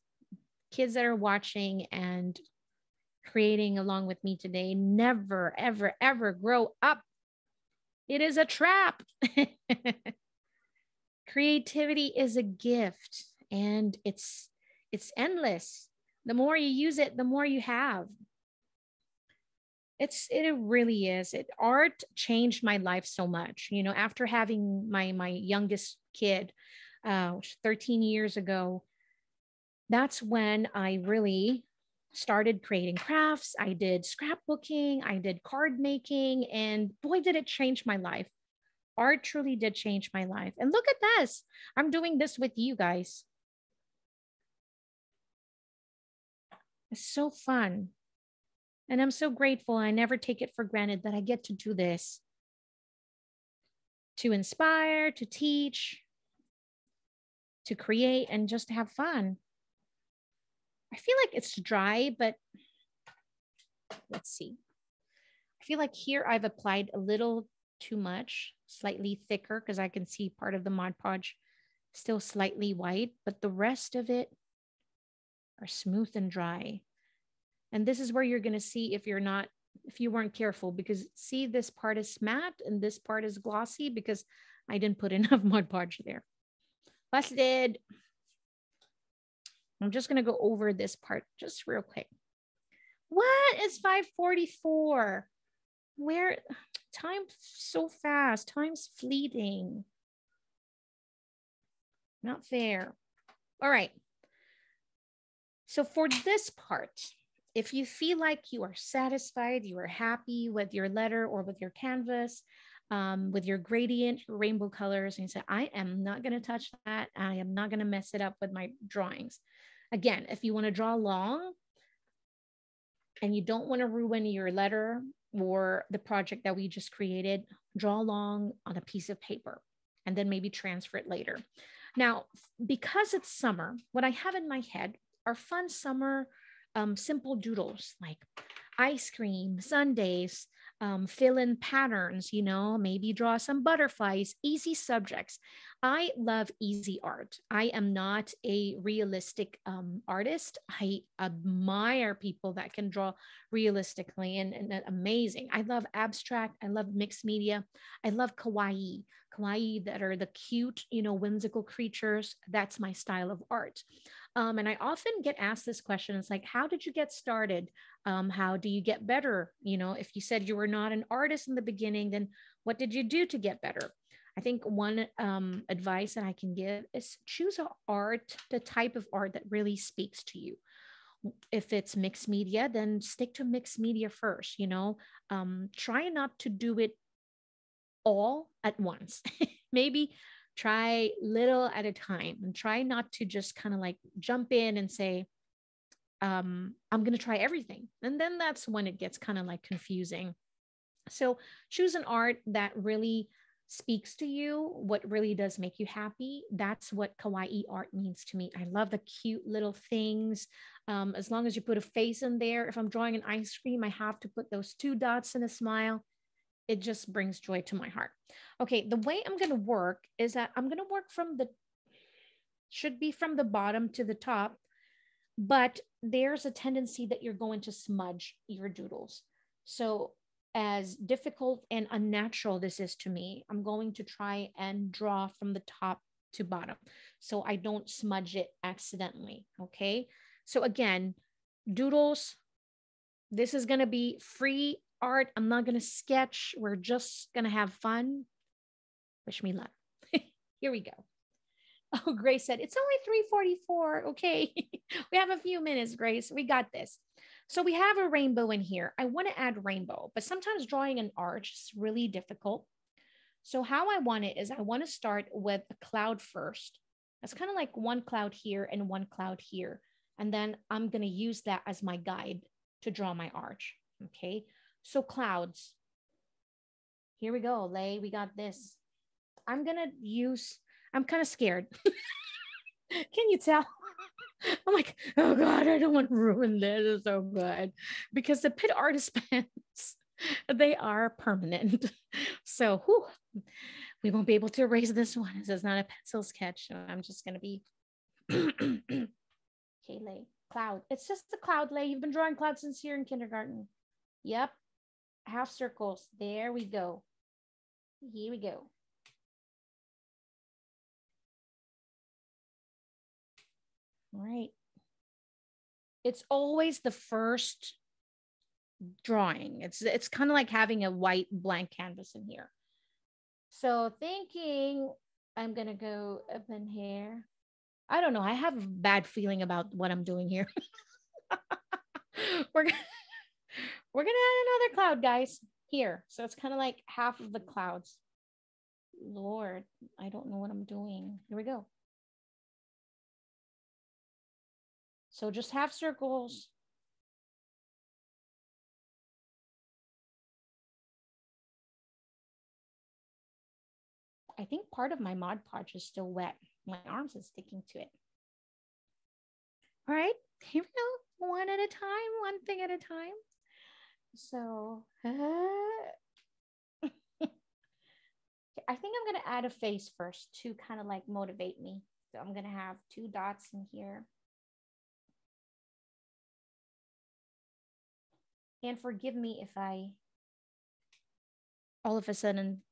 that are watching and creating along with me today, never, ever, ever grow up. It is a trap. Creativity is a gift and it's endless. The more you use it, the more you have. It really is. Art changed my life so much. After having my youngest kid, 13 years ago, that's when I really started creating crafts. I did scrapbooking, I did card making, and boy, did it change my life. Art truly did change my life. And look at this. I'm doing this with you guys. It's so fun. And I'm so grateful. I never take it for granted that I get to do this. To inspire, to teach, to create, and just to have fun. I feel like it's dry, but let's see. I feel like here I've applied a little too much, slightly thicker, because I can see part of the Mod Podge still slightly white, but the rest of it are smooth and dry. And this is where you're going to see if you weren't careful, because see, this part is matte and this part is glossy because I didn't put enough Mod Podge there. Busted. I'm just going to go over this part just real quick. What is 5:44? Where time so fast, time's fleeting. Not fair. All right. So for this part, if you feel like you are satisfied, you are happy with your letter or with your canvas, with your gradient, your rainbow colors, and you say, I am not going to touch that. I am not going to mess it up with my drawings. Again, if you want to draw long and you don't want to ruin your letter or the project that we just created, draw long on a piece of paper and then maybe transfer it later. Now, because it's summer, what I have in my head are fun summer simple doodles like ice cream, sundaes, fill in patterns, maybe draw some butterflies, easy subjects. I love easy art. I am not a realistic artist. I admire people that can draw realistically and amazing. I love abstract. I love mixed media. I love kawaii that are the cute, whimsical creatures. That's my style of art. And I often get asked this question. It's like, how did you get started? How do you get better? If you said you were not an artist in the beginning, then what did you do to get better? I think one advice that I can give is choose the type of art that really speaks to you. If it's mixed media, then stick to mixed media first. Try not to do it all at once. Maybe try little at a time and try not to just kind of like jump in and say, I'm going to try everything. And then that's when it gets kind of like confusing. So choose an art that really speaks to you, what really does make you happy. That's what kawaii art means to me. I love the cute little things. As long as you put a face in there. If I'm drawing an ice cream, I have to put those 2 dots and a smile. It just brings joy to my heart. Okay, the way I'm going to work is that I'm going to work should be from the bottom to the top, but there's a tendency that you're going to smudge your doodles. So as difficult and unnatural this is to me, I'm going to try and draw from the top to bottom so I don't smudge it accidentally. Okay. So again, doodles, this is going to be free art. I'm not going to sketch. We're just going to have fun. Wish me luck. Here we go. Oh, Grace said, it's only 3:44. Okay. We have a few minutes, Grace. We got this. So we have a rainbow in here. I want to add rainbow, but sometimes drawing an arch is really difficult. So how I want it is I want to start with a cloud first. That's kind of like one cloud here and one cloud here. And then I'm going to use that as my guide to draw my arch. Okay. So clouds. Here we go, Lay. We got this. I'm kind of scared. Can you tell? I'm like, oh God, I don't want to ruin this. It's so good. Because the PITT artist pens, they are permanent. So we won't be able to erase this one. This is not a pencil sketch. So I'm just going to be, okay, Lay. Cloud. It's just the cloud, Lay. You've been drawing clouds since you're in kindergarten. Yep. Half circles. There we go. Here we go. All right. It's always the first drawing. It's kind of like having a white blank canvas in here. So thinking I'm going to go up in here. I don't know. I have a bad feeling about what I'm doing here. We're going to add another cloud, guys, here. So it's kind of like half of the clouds. Lord, I don't know what I'm doing. Here we go. So just half circles. I think part of my Mod Podge is still wet. My arms are sticking to it. All right, here we go. One at a time, one thing at a time. So I think I'm going to add a face first to kind of like motivate me. So I'm going to have 2 dots in here. And forgive me if I all of a sudden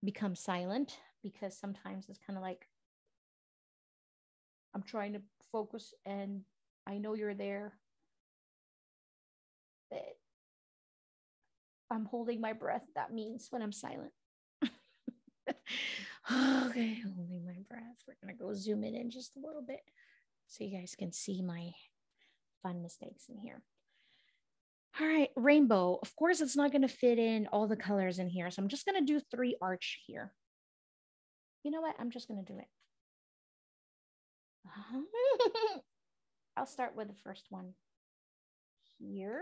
become silent, because sometimes it's kind of like I'm trying to focus and I know you're there, but I'm holding my breath. That means when I'm silent. Okay, holding my breath. We're going to go zoom it in just a little bit so you guys can see my fun mistakes in here. All right, rainbow. Of course, it's not going to fit in all the colors in here. So I'm just going to do 3 arch here. You know what? I'm just going to do it. I'll start with the first one here.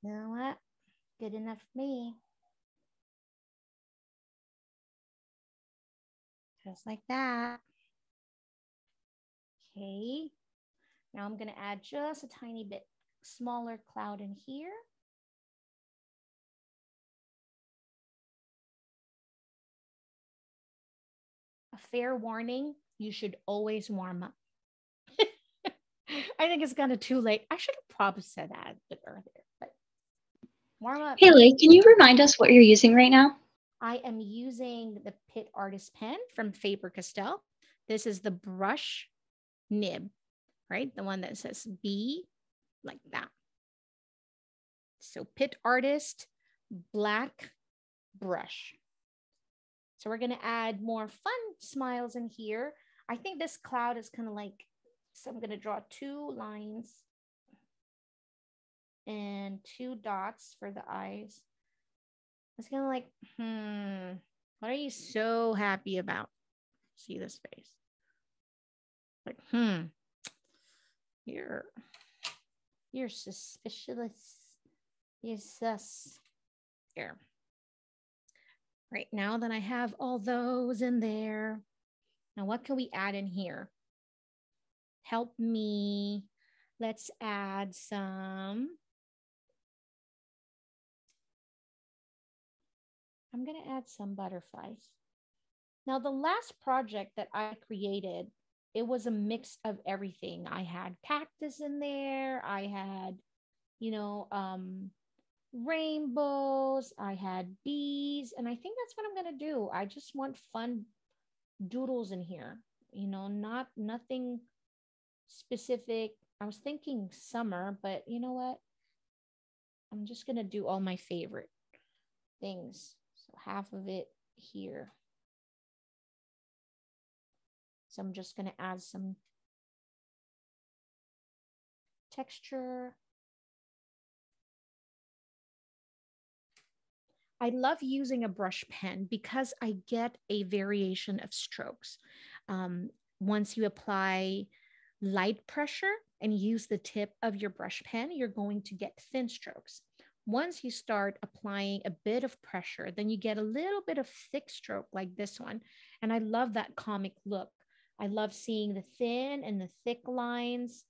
You know what? Good enough for me. Just like that. Okay. Now I'm going to add just a tiny bit smaller cloud in here. A fair warning, you should always warm up. I think it's kind of too late. I should have probably said that a bit earlier, but warm up. Haley, can you remind us what you're using right now? I am using the PITT Artist Pen from Faber-Castell. This is the brush nib, right? The one that says B, like that. So PITT Artist black brush. So we're going to add more fun smiles in here. I think this cloud is kind of like, so I'm going to draw 2 lines and 2 dots for the eyes. It's kind of like, what are you so happy about? See this face. Like, you're suspicious. You're sus. Here. Right, now that I have all those in there, now what can we add in here? Help me. Let's add some I'm going to add some butterflies. Now, the last project that I created, it was a mix of everything. I had cactus in there. I had, you know, rainbows. I had bees. And I think that's what I'm going to do. I just want fun doodles in here, nothing specific. I was thinking summer, but you know what? I'm just going to do all my favorite things. So half of it here. So I'm just going to add some texture. I love using a brush pen because I get a variation of strokes. Once you apply light pressure and use the tip of your brush pen, you're going to get thin strokes. Once you start applying a bit of pressure, then you get a little bit of thick stroke like this one. And I love that comic look. I love seeing the thin and the thick lines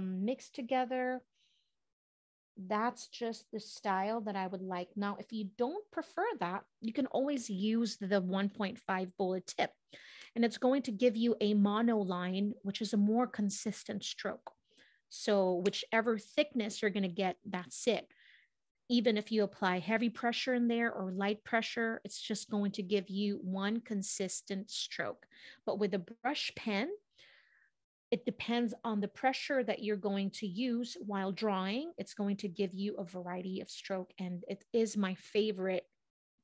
mixed together. That's just the style that I would like. Now, if you don't prefer that, you can always use the 1.5 bullet tip, and it's going to give you a mono line, which is a more consistent stroke. So whichever thickness you're going to get, that's it. Even if you apply heavy pressure in there or light pressure, it's just going to give you one consistent stroke. But with a brush pen, it depends on the pressure that you're going to use while drawing. It's going to give you a variety of stroke, and it is my favorite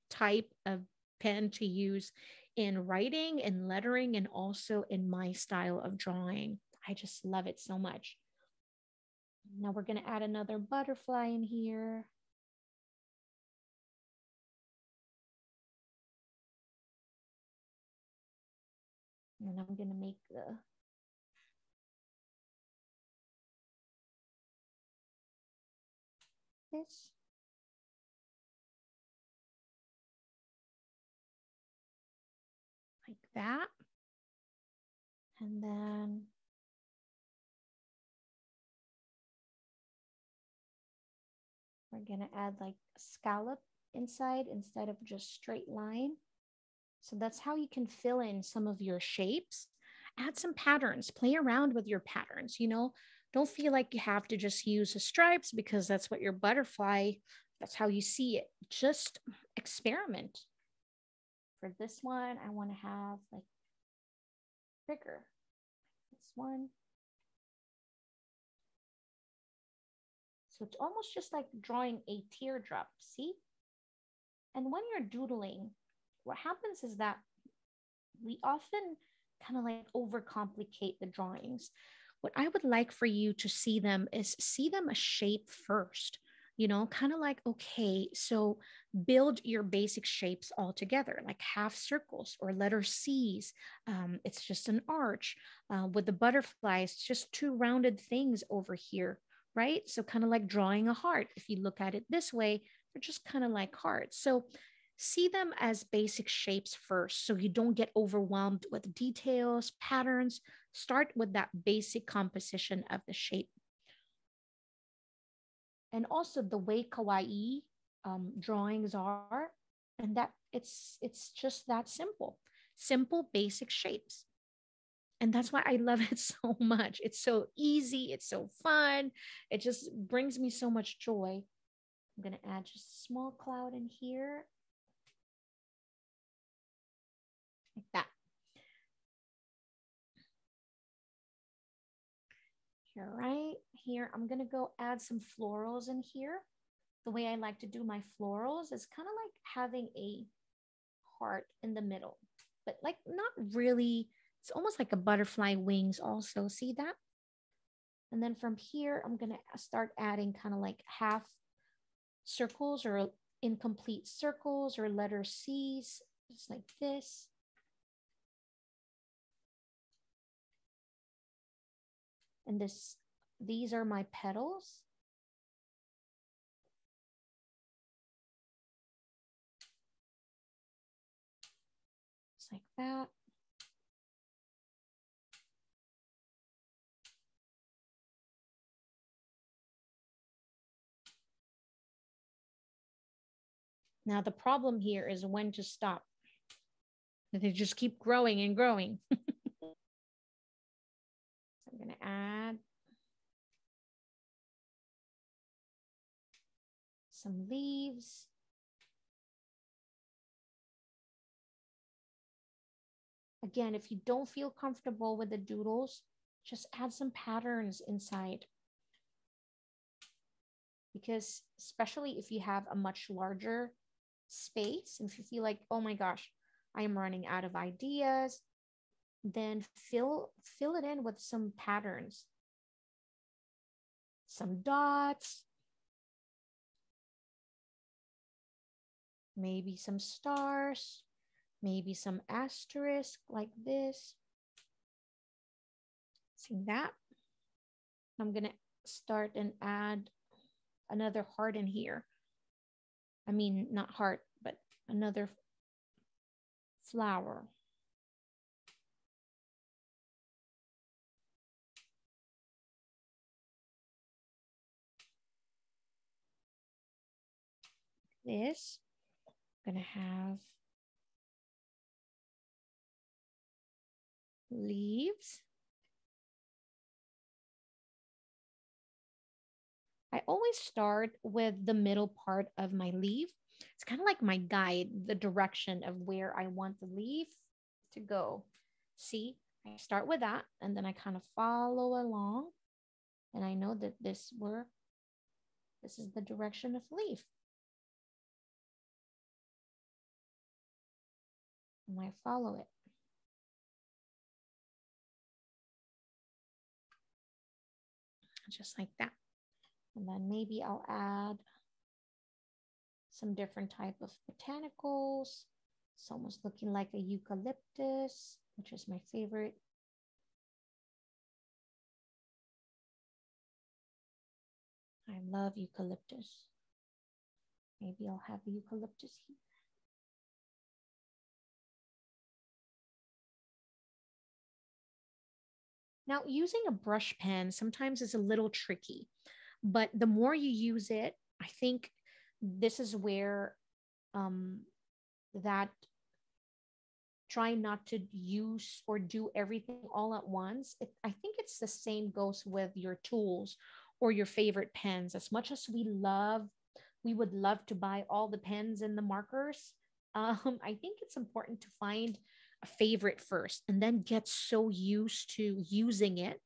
type of pen to use in writing and lettering, and also in my style of drawing. I just love it so much. Now we're going to add another butterfly in here. And I'm going to make this. Like that. And then we're going to add like a scallop inside instead of just straight line. So that's how you can fill in some of your shapes. Add some patterns, play around with your patterns, don't feel like you have to just use the stripes because that's what your butterfly, that's how you see it. Just experiment. For this one, I want to have like bigger. This one. So it's almost just like drawing a teardrop, see? And when you're doodling, what happens is that we often kind of like overcomplicate the drawings. What I would like for you to see them is see them a shape first, kind of like, okay, so build your basic shapes all together, like half circles or letter C's. It's just an arch. With the butterflies, just two rounded things over here, right? So kind of like drawing a heart. If you look at it this way, they're just kind of like hearts. So see them as basic shapes first so you don't get overwhelmed with details, patterns. Start with that basic composition of the shape. And also the way kawaii drawings are, and that it's just that simple basic shapes. And that's why I love it so much. It's so easy, it's so fun, it just brings me so much joy. I'm going to add just a small cloud in here, like that. Here, right here, I'm going to go add some florals in here. The way I like to do my florals is kind of like having a heart in the middle, but like not really. It's almost like a butterfly wings also. See that? And then from here, I'm going to start adding kind of like half circles or incomplete circles or letter C's, just like this. And these are my petals. Just like that. Now, the problem here is when to stop. They just keep growing and growing. So I'm going to add some leaves. Again, if you don't feel comfortable with the doodles, just add some patterns inside. Because especially if you have a much larger space, and if you feel like, oh my gosh, I am running out of ideas, then fill it in with some patterns, some dots, maybe some stars, maybe some asterisk like this. See that? I'm gonna start and add another heart in here. I mean, not heart, but another flower. This, I'm gonna have leaves. I always start with the middle part of my leaf. It's kind of like my guide, the direction of where I want the leaf to go. See, I start with that and then I kind of follow along. And I know that this is the direction of leaf. And I follow it. Just like that. And then maybe I'll add some different type of botanicals. It's almost looking like a eucalyptus, which is my favorite. I love eucalyptus. Maybe I'll have eucalyptus here. Now, using a brush pen sometimes is a little tricky, but the more you use it, I think this is where that try not to use or do everything all at once. I think it's the same goes with your tools or your favorite pens. As much as we would love to buy all the pens and the markers. I think it's important to find a favorite first and then get so used to using it.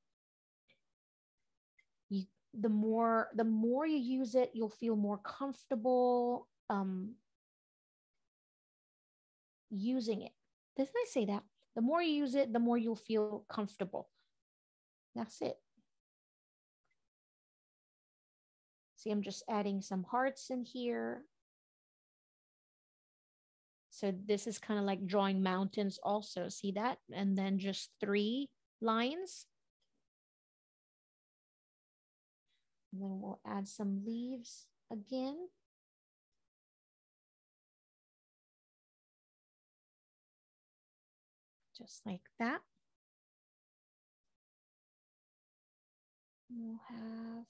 The more you use it, you'll feel more comfortable using it. Didn't I say that? The more you use it, the more you'll feel comfortable. That's it. See, I'm just adding some hearts in here. So this is kind of like drawing mountains also. See that? And then just 3 lines. And then we'll add some leaves again. Just like that. We'll have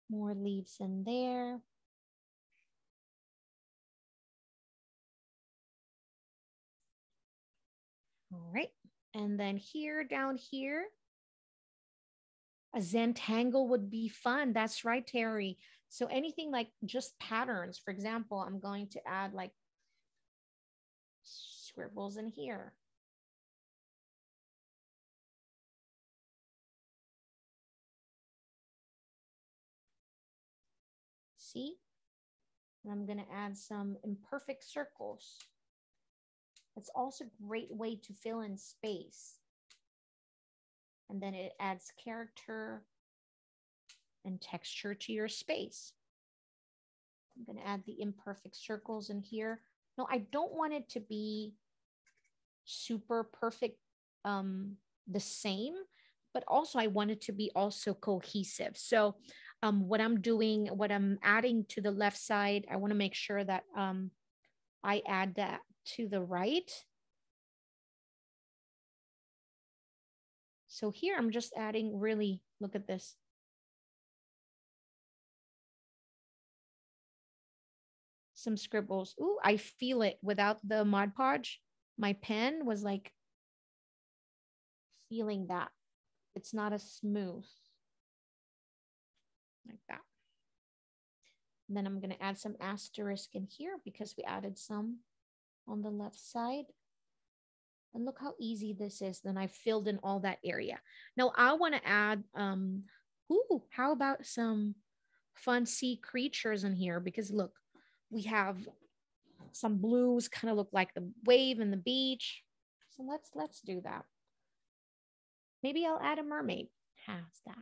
more leaves in there. All right. And then here, down here, a Zentangle would be fun. That's right, Terry. So anything like just patterns. For example, I'm going to add like scribbles in here. See? And I'm going to add some imperfect circles. It's also a great way to fill in space. And then it adds character and texture to your space. I'm going to add the imperfect circles in here. No, I don't want it to be super perfect, the same, but also I want it to be also cohesive. So what I'm adding to the left side, I want to make sure that I add that to the right. So here I'm just adding really, look at this. some scribbles. Ooh, I feel it without the Mod Podge. My pen was like feeling that. It's not as smooth like that. And then I'm going to add some asterisk in here because we added some on the left side. And look how easy this is. Then I filled in all that area. Now I want to add, how about some fun sea creatures in here? Because look, we have some blues kind of look like the wave and the beach. So let's do that. Maybe I'll add a mermaid. How's that?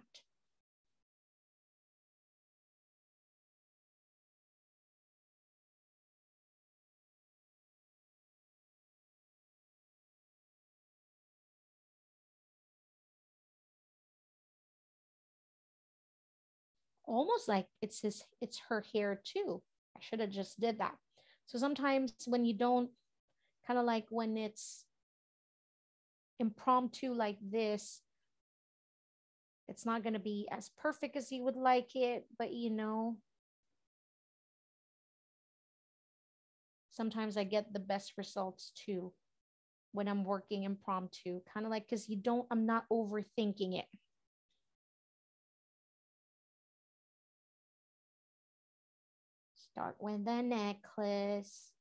Almost like it's her hair too. I should have just did that. So sometimes when you don't, kind of like when it's impromptu like this, it's not going to be as perfect as you would like it, but you know, sometimes I get the best results too when I'm working impromptu, kind of like, because I'm not overthinking it. Start with the necklace,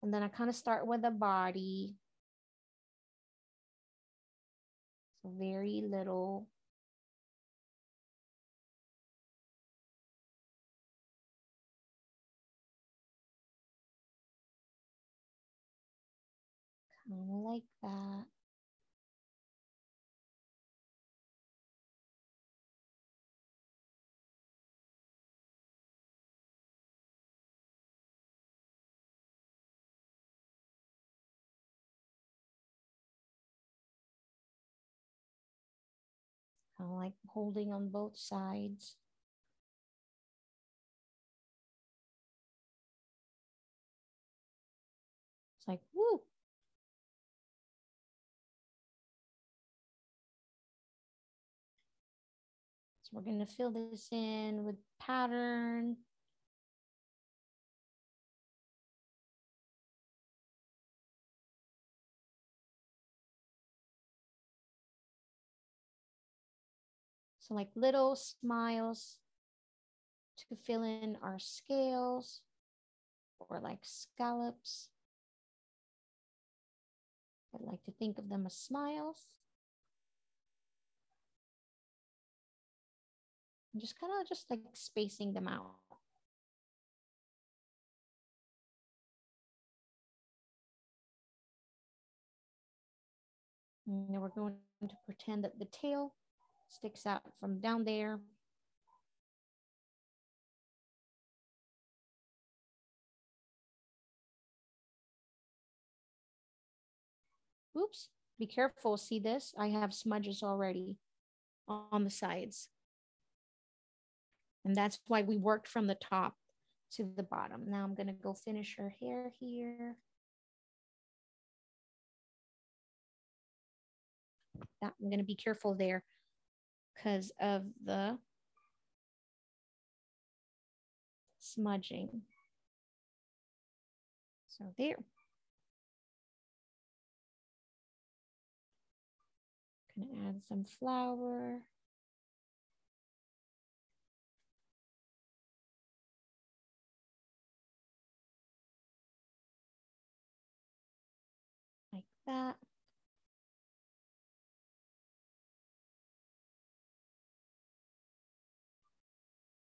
and then I kind of start with the body. So very little. Kind of like that. Kind of like holding on both sides. It's like, woo. So we're going to fill this in with pattern. So like little smiles to fill in our scales, or like scallops. I like to think of them as smiles. I'm just kind of just like spacing them out. And then we're going to pretend that the tail sticks out from down there. Oops, be careful. See this? I have smudges already on the sides. And that's why we worked from the top to the bottom. Now I'm gonna go finish her hair here. That, I'm gonna be careful there because of the smudging. So there. Gonna add some flour. Like that.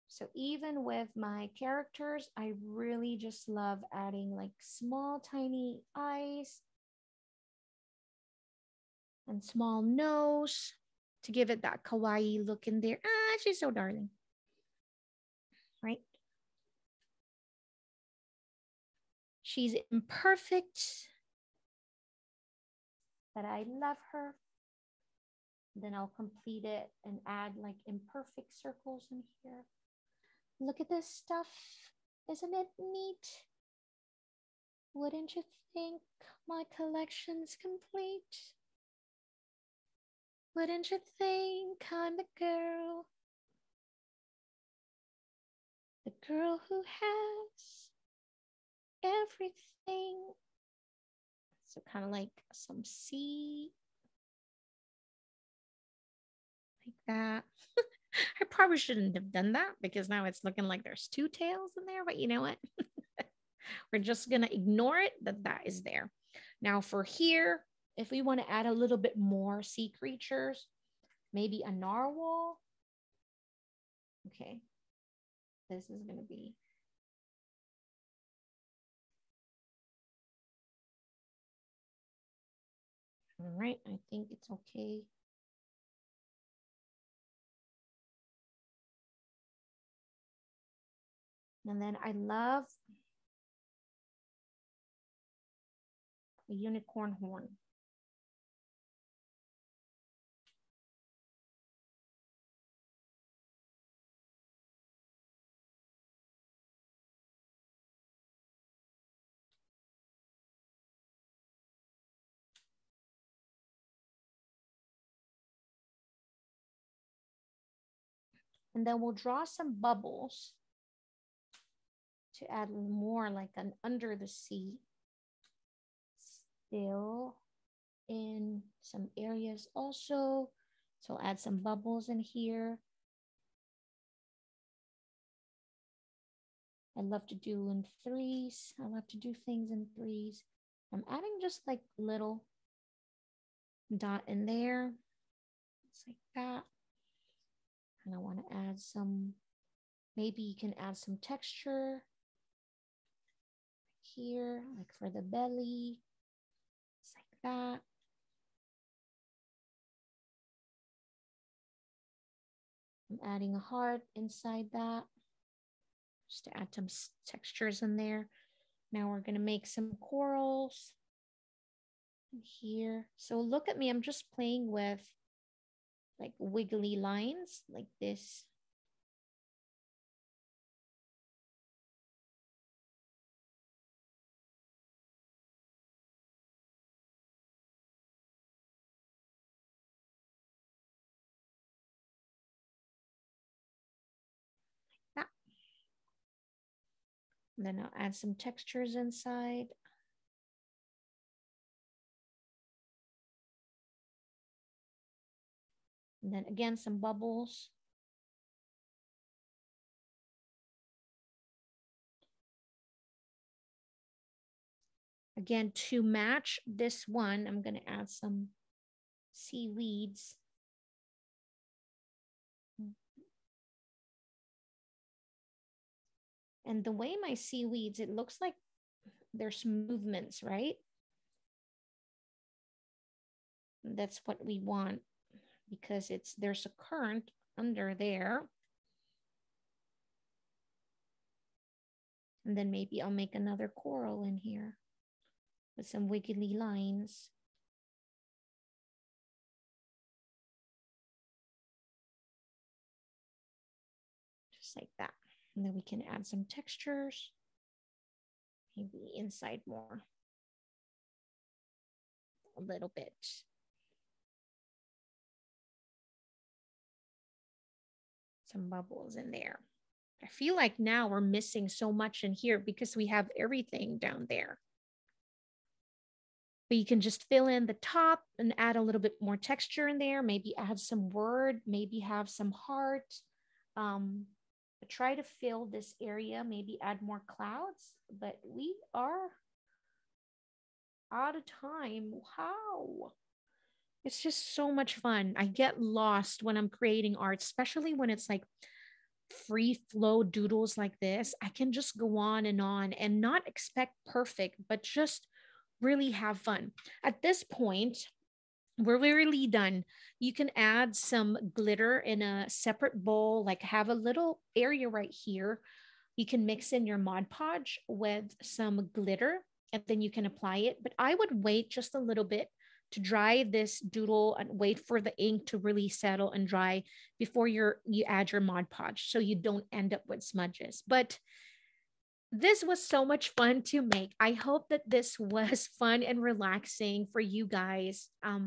So even with my characters, I really just love adding like small, tiny eyes and small nose to give it that kawaii look in there. Ah, she's so darling. Right? She's imperfect, but I love her. Then I'll complete it and add like imperfect circles in here. Look at this stuff. Isn't it neat? Wouldn't you think my collection's complete? Wouldn't you think I'm the girl? The girl who has everything. So kind of like some sea, like that. I probably shouldn't have done that because now it's looking like there's two tails in there, but you know what? We're just gonna ignore it that is there. Now for here, if we want to add a little bit more sea creatures, maybe a narwhal. Okay, this is gonna be. All right, I think it's okay. And then I love a unicorn horn. And then we'll draw some bubbles to add more like an under the sea. Still in some areas also. So I'll add some bubbles in here. I love to do in threes. I love to do things in threes. I'm adding just like little dot in there. Just like that. And I want to add some, maybe you can add some texture here, like for the belly. Just like that. I'm adding a heart inside that, just to add some textures in there. Now we're going to make some corals here. So look at me, I'm just playing with like wiggly lines like this. Like that. And then I'll add some textures inside. And then again, some bubbles. Again, to match this one, I'm going to add some seaweeds. And the way my seaweeds, it looks like there's movements, right? That's what we want because there's a current under there. And then maybe I'll make another coral in here with some wiggly lines. Just like that. And then we can add some textures, maybe inside more, a little bit. Some bubbles in there. I feel like now we're missing so much in here because we have everything down there. But you can just fill in the top and add a little bit more texture in there, maybe add some word, maybe have some heart. Try to fill this area, maybe add more clouds, but we are out of time. How? It's just so much fun. I get lost when I'm creating art, especially when it's like free flow doodles like this. I can just go on and not expect perfect, but just really have fun. At this point, we're really done. You can add some glitter in a separate bowl, like have a little area right here. You can mix in your Mod Podge with some glitter and then you can apply it. But I would wait just a little bit to dry this doodle and wait for the ink to really settle and dry before you add your Mod Podge so you don't end up with smudges. But this was so much fun to make. I hope that this was fun and relaxing for you guys. I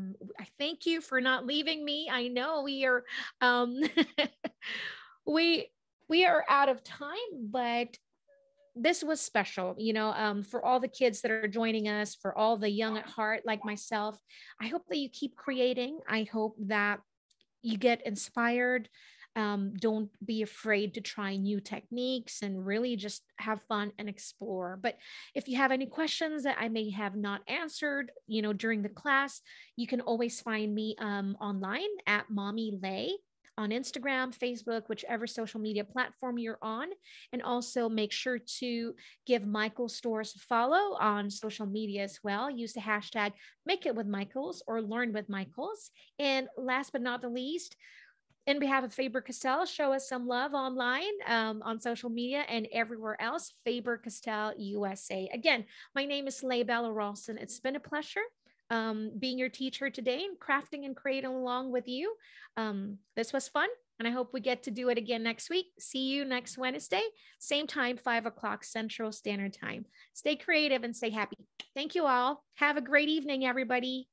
thank you for not leaving me. I know we are we are out of time, but this was special, for all the kids that are joining us, for all the young at heart like myself. I hope that you keep creating. I hope that you get inspired. Don't be afraid to try new techniques and really just have fun and explore. But if you have any questions that I may have not answered, during the class, you can always find me online at Mommy Lay on Instagram, Facebook, whichever social media platform you're on. And also make sure to give Michael Stores a follow on social media as well. Use the hashtag Make It With Michaels or Learn with Michaels. And last but not the least, in behalf of Faber-Castell, show us some love online, on social media and everywhere else. Faber-Castell USA. Again, my name is Leibella Ralston. It's been a pleasure being your teacher today and crafting and creating along with you. This was fun, and I hope we get to do it again next week. See you next Wednesday, same time, 5 o'clock Central Standard Time. Stay creative and stay happy. Thank you all. Have a great evening, everybody.